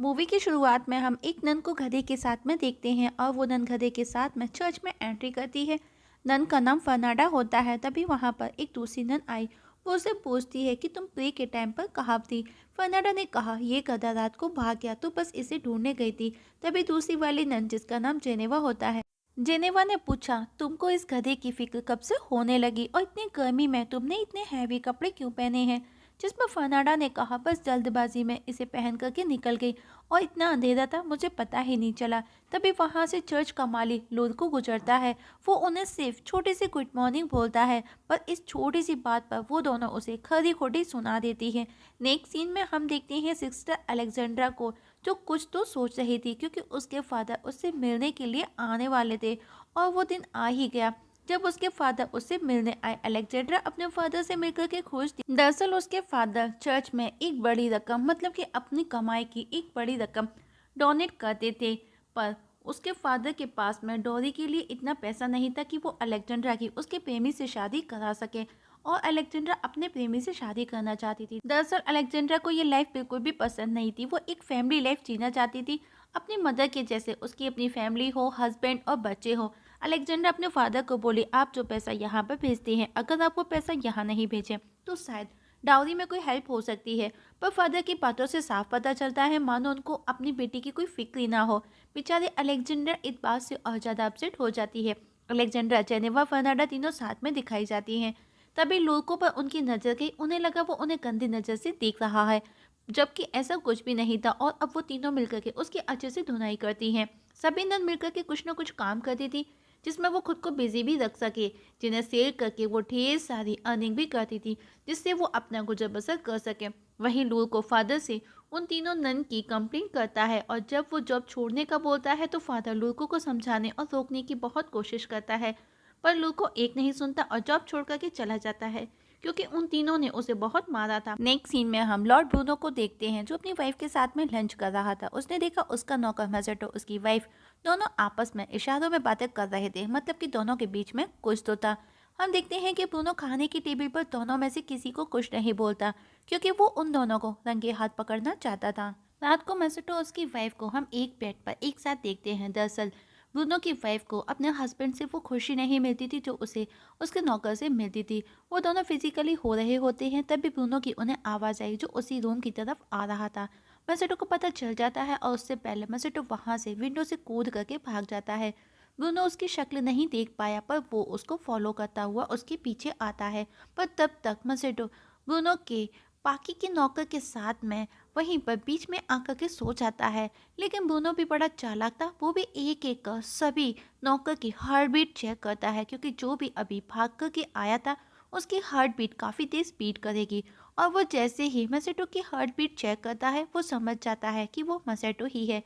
Movie की शुरुआत में हम एक नन को गधे के साथ में देखते हैं और वो नन गधे के साथ में चर्च में एंट्री करती है। नन का नाम फर्नाडा होता है। तभी वहाँ पर एक दूसरी नन आई। वो उसे पूछती है कि तुम प्रे के टाइम पर कहाँ थी। फर्नाडा ने कहा ये गधा रात को भाग गया तो बस इसे ढूंढने गई थी। तभी दूसरी वाली नन जिसका नाम जेनेवा होता है, जेनेवा ने पूछा तुमको इस गधे की फिक्र कब से होने लगी और इतनी गर्मी में तुमने इतने हैवी कपड़े क्यों पहने हैं। जिस पर फर्नाडा ने कहा बस जल्दबाजी में इसे पहन करके निकल गई और इतना अंधेरा था मुझे पता ही नहीं चला। तभी वहां से चर्च का माली लोरको गुजरता है। वो उन्हें सिर्फ छोटी सी गुड मॉर्निंग बोलता है, पर इस छोटी सी बात पर वो दोनों उसे खरी खोटी सुना देती है। नेक्स्ट सीन में हम देखते हैं सिस्टर अलेक्जेंड्रा को, जो कुछ तो सोच रही थी क्योंकि उसके फादर उससे मिलने के लिए आने वाले थे और वो दिन आ ही गया जब उसके फादर उससे मिलने आए। अलेक्जेंड्रा अपने फादर से मिलकर के खुश थी। दरअसल उसके फादर चर्च में एक बड़ी रकम, मतलब कि अपनी कमाई की एक बड़ी रकम डोनेट करते थे, पर उसके फादर के पास में डोरी के लिए इतना पैसा नहीं था कि वो अलेक्जेंड्रा की उसके प्रेमी से शादी करा सके, और अलेक्जेंड्रा अपने प्रेमी से शादी करना चाहती थी। दरअसल अलेक्जेंड्रा को ये लाइफ बिल्कुल भी पसंद नहीं थी। वो एक फैमिली लाइफ जीना चाहती थी, अपनी मदर के जैसे उसकी अपनी फैमिली हो, हस्बैंड और बच्चे हो। अलेक्जेंडर अपने फादर को बोले आप जो पैसा यहाँ पर भेजते हैं, अगर आप वो पैसा यहाँ नहीं भेजें तो शायद डाउरी में कोई हेल्प हो सकती है। पर फादर की बातों से साफ पता चलता है मानो उनको अपनी बेटी की कोई फिक्र ही ना हो। बेचारे अलेक्जेंडर इस बात से और ज़्यादा अपसेट हो जाती है। अलेक्जेंडर, जेनेवा, फर्नाडा तीनों साथ में दिखाई जाती हैं। तभी लोगों पर उनकी नज़र गई। उन्हें लगा वो उन्हें गंदी नज़र से देख रहा है, जबकि ऐसा कुछ भी नहीं था। और अब वो तीनों मिलकर के उसकी अच्छे से धुनाई करती हैं। सभी नन मिलकर के कुछ न कुछ काम करती थी जिसमें वो खुद को बिजी भी रख सके, जिन्हें सेल करके वो ढेर सारी अर्निंग भी करती थी जिससे वो अपना गुजर बसर कर सके। वहीं लूर को फादर से उन तीनों नन की कंप्लेंट करता है, और जब वो जॉब छोड़ने का बोलता है तो फादर लूर को समझाने और रोकने की बहुत कोशिश करता है, पर लूर को एक नहीं सुनता और जॉब छोड़ करके चला जाता है क्योंकि उन तीनों ने उसे बहुत मारा था। नेक्स्ट सीन में हम लॉर्ड ब्रूनो को देखते हैं जो अपनी वाइफ के साथ में लंच कर रहा था। उसने देखा उसका नौकर मैजेटो, उसकी वाइफ, दोनों आपस में इशारों में बातें कर रहे थे, मतलब कि दोनों के बीच में कुछ तो था। हम देखते हैं कि ब्रूनो खाने की टेबल पर दोनों में से किसी को कुछ नहीं बोलता क्योंकि वो उन दोनों को रंगे हाथ पकड़ना चाहता था। रात को मैसेटो और उसकी वाइफ को हम एक बेड पर एक साथ देखते हैं। दरअसल ब्रूनो की वाइफ को अपने हस्बैंड से वो खुशी नहीं मिलती थी जो उसे उसके नौकर से मिलती थी। वो दोनों फिजिकली हो रहे होते हैं, तभी ब्रूनो की उन्हें आवाज़ आई जो उसी रूम की तरफ आ रहा था। मैसेटो को पता चल जाता है और उससे पहले मैसेटो वहां से विंडो से कूद करके भाग जाता है। ब्रूनो उसकी शक्ल नहीं देख पाया, पर वो उसको फॉलो करता हुआ उसके पीछे आता है। पर तब तक मैसेटो ब्रूनो के बाकी के नौकर के साथ में वहीं पर बीच में आकर के सो जाता है। लेकिन ब्रूनो भी बड़ा चालाक था। वो भी एक एक कर सभी नौकर की हार्ट बीट चेक करता है, क्योंकि जो भी अभी भाग करके आया था उसकी हार्ट बीट काफ़ी तेज बीट करेगी। और वो जैसे ही मसेटो की हार्ट बीट चेक करता है वो समझ जाता है कि वो मसेटो ही है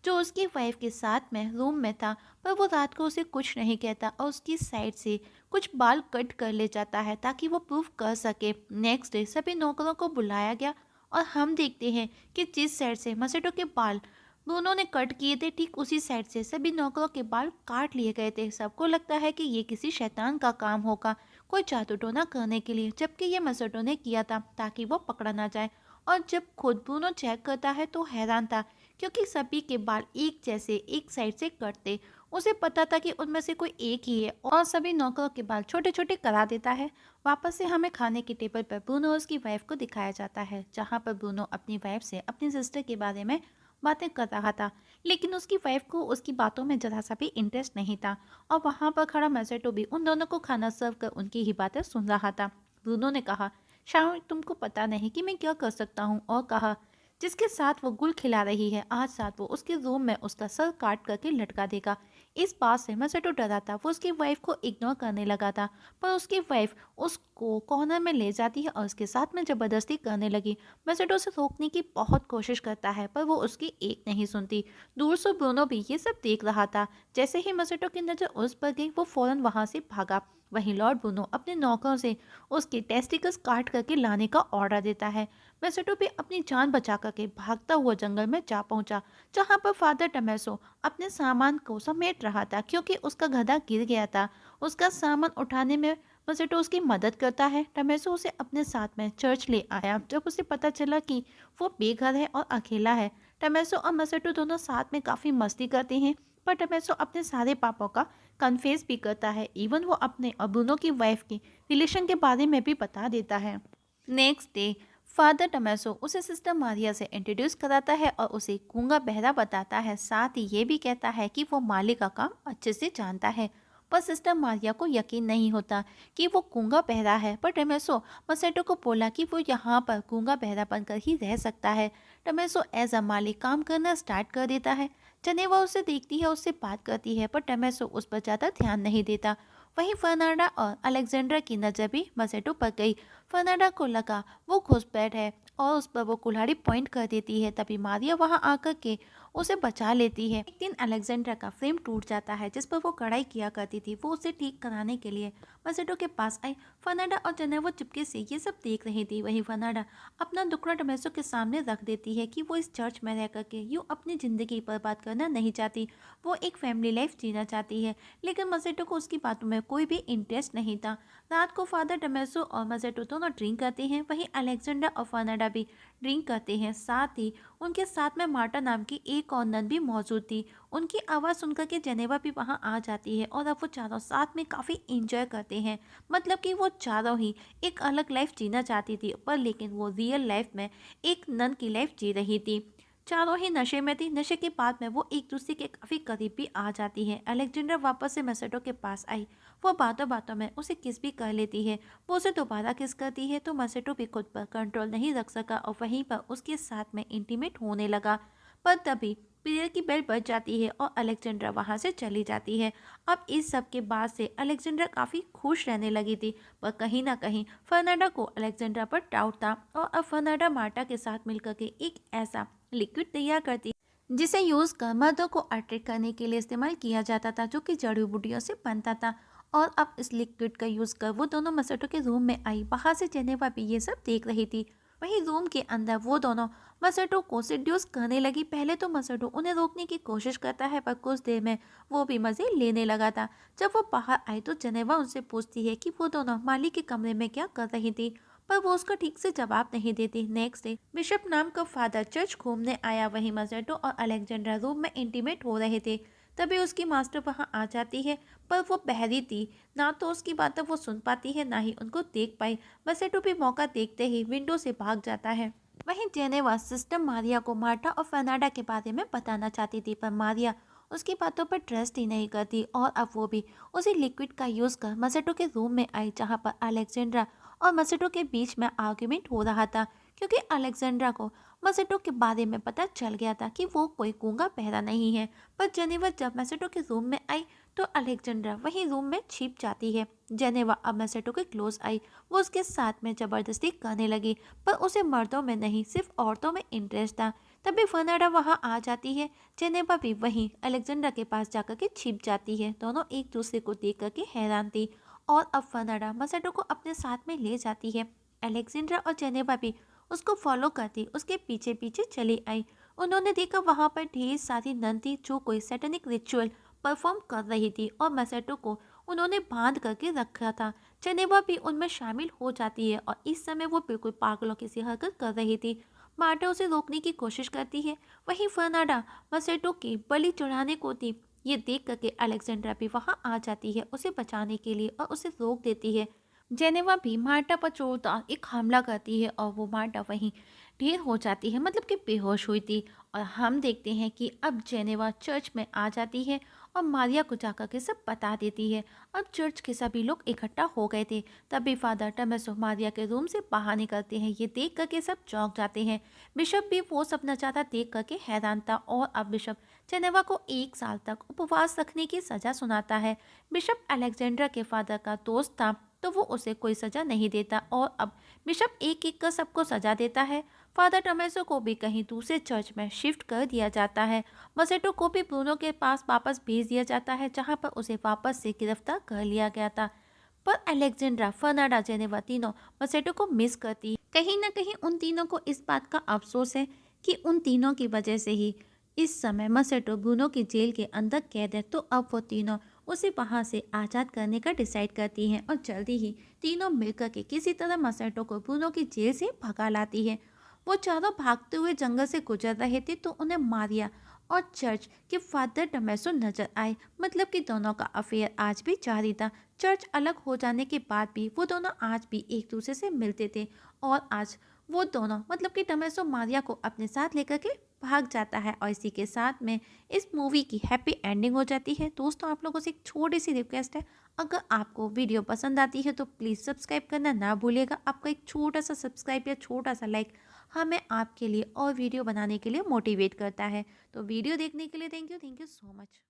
जो उसकी वाइफ के साथ में रूम में था। पर वो रात को उसे कुछ नहीं कहता और उसकी साइड से कुछ बाल कट कर ले जाता है ताकि वो प्रूफ कर सके। नेक्स्ट डे सभी नौकरों को बुलाया गया और हम देखते हैं कि जिस साइड से मसेटो के बाल दोनों ने कट किए थे, ठीक उसी साइड से सभी नौकरों के बाल काट लिए गए थे। सबको लगता है कि ये किसी शैतान का काम होगा, कोई जादू टोना करने के लिए, जबकि ये मसेटो ने किया था ताकि वो पकड़ा ना जाए। और जब खुद ब्रूनो चेक करता है तो हैरान था क्योंकि सभी के बाल एक जैसे एक साइड से कटते। उसे पता था कि उनमें से कोई एक ही है और सभी नौकरों के बाल छोटे छोटे करा देता है। वापस से हमें खाने की टेबल पर ब्रूनो और उसकी वाइफ को दिखाया जाता है, जहाँ पर ब्रूनो अपनी वाइफ से अपनी सिस्टर के बारे में बातें कर रहा था, लेकिन उसकी वाइफ को उसकी बातों में जरा सा भी इंटरेस्ट नहीं था। और वहाँ पर खड़ा मैसेटो भी उन दोनों को खाना सर्व कर उनकी ही बातें सुन रहा था। ब्रूनो ने कहा शायद तुमको पता नहीं कि मैं क्या कर सकता हूँ, और कहा जिसके साथ वो गुल खिला रही है आज साथ वो उसके रूम में उसका सर काट करके लटका देगा। इस बात से मसेटो डरा था। वो उसकी वाइफ को इग्नोर करने लगा था, पर उसकी वाइफ उसको कॉर्नर में ले जाती है और उसके साथ में जबरदस्ती करने लगी। मसेटो उसे रोकने की बहुत कोशिश करता है, पर वो उसकी एक नहीं सुनती। दूर से ब्रूनो भी ये सब देख रहा था। जैसे ही मसेटो की नज़र उस पर गई वो फौरन वहां से भागा। वहीं लॉर्ड ब्रूनो अपने नौकरों से उसके टेस्टिकल्स काट करके लाने का ऑर्डर देता है। मैसेटो भी अपनी जान बचा करके भागता हुआ जंगल में जा पहुंचा, जहां पर फादर टमेसो अपने सामान को समेट रहा था क्योंकि उसका गधा गिर गया था। उसका सामान उठाने में मैसेटो उसकी मदद करता है। टमेसो उसे अपने साथ में चर्च ले आया। जब उसे पता चला कि वो बेघर है और अकेला है, टमेसो और मसेटो दोनों साथ में काफ़ी मस्ती करते हैं, पर टमेसो अपने सारे पापों का कन्फेस भी करता है। इवन वो अपने और ब्रूनो की वाइफ की रिलेशन के बारे में भी बता देता है। नेक्स्ट डे फादर टमेसो उसे सिस्टर मारिया से इंट्रोड्यूस कराता है और उसे गूंगा बहरा बताता है। साथ ही ये भी कहता है कि वो माली का काम अच्छे से जानता है। पर सिस्टर मारिया को यकीन नहीं होता कि वो गूंगा बहरा है। पर टमेसो मसेटो को बोला कि वो यहाँ पर गूंगा बहरा बनकर ही रह सकता है। टमेसो एज अ माली काम करना स्टार्ट कर देता है। जनेवा उसे देखती है, उससे बात करती है, पर टमेसो उस पर ज़्यादा ध्यान नहीं देता। वहीं फर्नांडा और अलेक्जेंड्रा की नज़र भी मसेटो पर गई। फर्नांडा को लगा वो घुसपैठ है और उस पर वो कुल्हाड़ी पॉइंट कर देती है। तभी मारिया वहां आकर के उसे बचा लेती है। एक दिन अलेक्जेंड्रा का फ्रेम टूट जाता है जिस पर वो कढ़ाई किया करती थी। वो उसे ठीक कराने के लिए मसेटो के पास आई। फर्नांडा और जेनेवा चुपके से ये सब देख रही थी। वहीं फर्नांडा अपना दुखड़ा टमेसो के सामने रख देती है कि वो इस चर्च में रह करके यूँ अपनी ज़िंदगी बर्बाद करना नहीं चाहती। वो एक फैमिली लाइफ जीना चाहती है। लेकिन मसेटो को उसकी बातों में कोई भी इंटरेस्ट नहीं था। रात को फादर टमेसो और मसेटो दोनों ड्रिंक करते हैं। वहीं अलेक्जेंडर और फर्नांडा भी ड्रिंक करते हैं। साथ ही उनके साथ में मार्टा नाम की एक और नन भी मौजूद थी। उनकी आवाज़ सुनकर के जेनेवा भी वहां आ जाती है और अब वो चारों साथ में काफ़ी इंजॉय करते हैं। मतलब कि वो चारों ही एक अलग लाइफ जीना चाहती थी, पर लेकिन वो रियल लाइफ में एक नन की लाइफ जी रही थी। चारों ही नशे में थी। नशे के बाद में वो एक दूसरे के काफ़ी करीब भी आ जाती है। अलेक्जेंडर वापस से मसेटो के पास आई। वो बातों बातों में उसे किस भी कर लेती है। वो उसे दोबारा किस करती है तो मसेटो भी खुद पर कंट्रोल नहीं रख सका और वहीं पर उसके साथ में इंटीमेट होने लगा। पर तभी पीरियड की बेल बज जाती है और अलेक्जेंड्रा वहां से चली जाती है। अब इस सब के बाद से अलेक्जेंड्रा काफ़ी खुश रहने लगी थी, पर कहीं ना कहीं फर्नांडा को अलेक्जेंड्रा पर डाउट था। और अब फर्नांडा मार्टा के साथ मिलकर के एक ऐसा लिक्विड तैयार करती जिसे यूज़ कर मर्दों को अट्रैक्ट करने के लिए इस्तेमाल किया जाता था, जो कि जड़ी बूटियों से बनता था। और अब इस लिक्विड का यूज़ कर वो दोनों मसेटो के रूम में आई। बाहर से जेनेवा भी ये सब देख रही थी। वहीं रूम के अंदर वो दोनों मसेटो को सेड्यूस करने लगी। पहले तो मसेटो उन्हें रोकने की कोशिश करता है, पर कुछ देर में वो भी मज़े लेने लगा था। जब वो बाहर आई तो जेनेवा उनसे पूछती है कि वो दोनों माली के कमरे में क्या कर रही थी, पर वो उसका ठीक से जवाब नहीं देती। नेक्स्ट डे बिशप नाम का फादर चर्च घूमने आया। वहीं मसेटो और अलेक्जेंड्रा रूम में इंटीमेट हो रहे थे। तभी उसकी मास्टर वहां आ जाती है, पर वो बहरी थी। ना तो उसकी बातें वो सुन पाती है, ना ही उनको देख पाई। मसेटो भी मौका देखते ही विंडो से भाग जाता है। वहीं जेनेवा सिस्टर मारिया को मार्टा और फर्नांडा के बारे में बताना चाहती थी, पर मारिया उसकी बातों पर ट्रस्ट ही नहीं करती। और अब वो भी उसी लिक्विड का यूज़ कर मसेटो के रूम में आई, जहाँ पर अलेक्जेंड्रा और मसेटो के बीच में आर्ग्यूमेंट हो रहा था, क्योंकि अलेक्जेंड्रा को मसेटो के बारे में पता चल गया था कि वो कोई गूंगा बहरा नहीं है। पर जेनेवा जब मसेटो के रूम में आई तो अलेक्जेंड्रा वही रूम में छिप जाती है। जेनेवा अब मसेटो के क्लोज आई। वो उसके साथ में ज़बरदस्ती करने लगी, पर उसे मर्दों में नहीं सिर्फ औरतों में इंटरेस्ट था। तभी फर्नांडा वहां आ जाती है। जेनेवा भी वहीं अलेक्जेंड्रा के पास जाकर के छिप जाती है। दोनों एक दूसरे को देख करके हैरान थी। और अब फर्नांडा मसेटो को अपने साथ में ले जाती है। अलेक्जेंड्रा और जेनेवा भी उसको फॉलो करती उसके पीछे पीछे चली आई। उन्होंने देखा वहां पर ढेर सारी नन थी जो कोई सैटेनिक रिचुअल परफॉर्म कर रही थी और मसेटो को उन्होंने बांध करके रखा था। जेनेवा भी उनमें शामिल हो जाती है और इस समय वो बिल्कुल पागलों की सी हरकत कर रही थी। मार्टा उसे रोकने की कोशिश करती है। वहीं फर्नांडा मसेटो की बलि चढ़ाने को थी। ये देख करके अलेक्जेंड्रा भी वहां आ जाती है उसे बचाने के लिए और उसे रोक देती है। जेनेवा भी मार्टा पर जोरदार एक हमला करती है और वो मार्टा वहीं ढेर हो जाती है, मतलब कि बेहोश हुई थी। और हम देखते हैं कि अब जेनेवा चर्च में आ जाती है और मारिया को जाकर के सब बता देती है। अब चर्च के सभी लोग इकट्ठा हो गए थे। तभी फादर टमेसो मारिया के रूम से बाहर निकलते हैं। ये देख करके सब चौंक जाते हैं। बिशप भी वो सब नज़ारा देख करके हैरान था और अब बिशप जेनेवा को 1 साल तक उपवास रखने की सज़ा सुनाता है। बिशप अलेक्जेंड्रा के फादर का दोस्त था, तो वो उसे कोई सज़ा नहीं देता और अब बिशप एक एक कर सबको सज़ा देता है। फादर टमेसो को भी कहीं दूसरे चर्च में शिफ्ट कर दिया जाता है। मसेटो को भी ब्रूनो के पास वापस भेज दिया जाता है, जहां पर उसे वापस से गिरफ्तार कर लिया गया था। पर अलेक्जेंड्रा, फर्नांडा, जेनेवा तीनों मसेटो को मिस करती है। कहीं ना कहीं उन तीनों को इस बात का अफसोस है कि उन तीनों की वजह से ही इस समय मसेटो ब्रूनो की जेल के अंदर कैद है। तो अब वो तीनों उसे वहां से आज़ाद करने का डिसाइड करती हैं और जल्दी ही तीनों मिलकर के किसी तरह मसेटो को ब्रूनो की जेल से भगा लाती है। वो चारों भागते हुए जंगल से गुजर रहे थे तो उन्हें मारिया और चर्च के फादर टमेसो नजर आए। मतलब कि दोनों का अफेयर आज भी जारी था। चर्च अलग हो जाने के बाद भी वो दोनों आज भी एक दूसरे से मिलते थे। और आज वो दोनों मतलब कि टमेसो मारिया को अपने साथ लेकर के भाग जाता है। और इसी के साथ में इस मूवी की हैप्पी एंडिंग हो जाती है। दोस्तों, आप लोगों से एक छोटी सी रिक्वेस्ट है, अगर आपको वीडियो पसंद आती है तो प्लीज़ सब्सक्राइब करना ना भूलिएगा। आपका एक छोटा सा सब्सक्राइब या छोटा सा लाइक हमें आपके लिए और वीडियो बनाने के लिए मोटिवेट करता है। तो वीडियो देखने के लिए थैंक यू सो मच।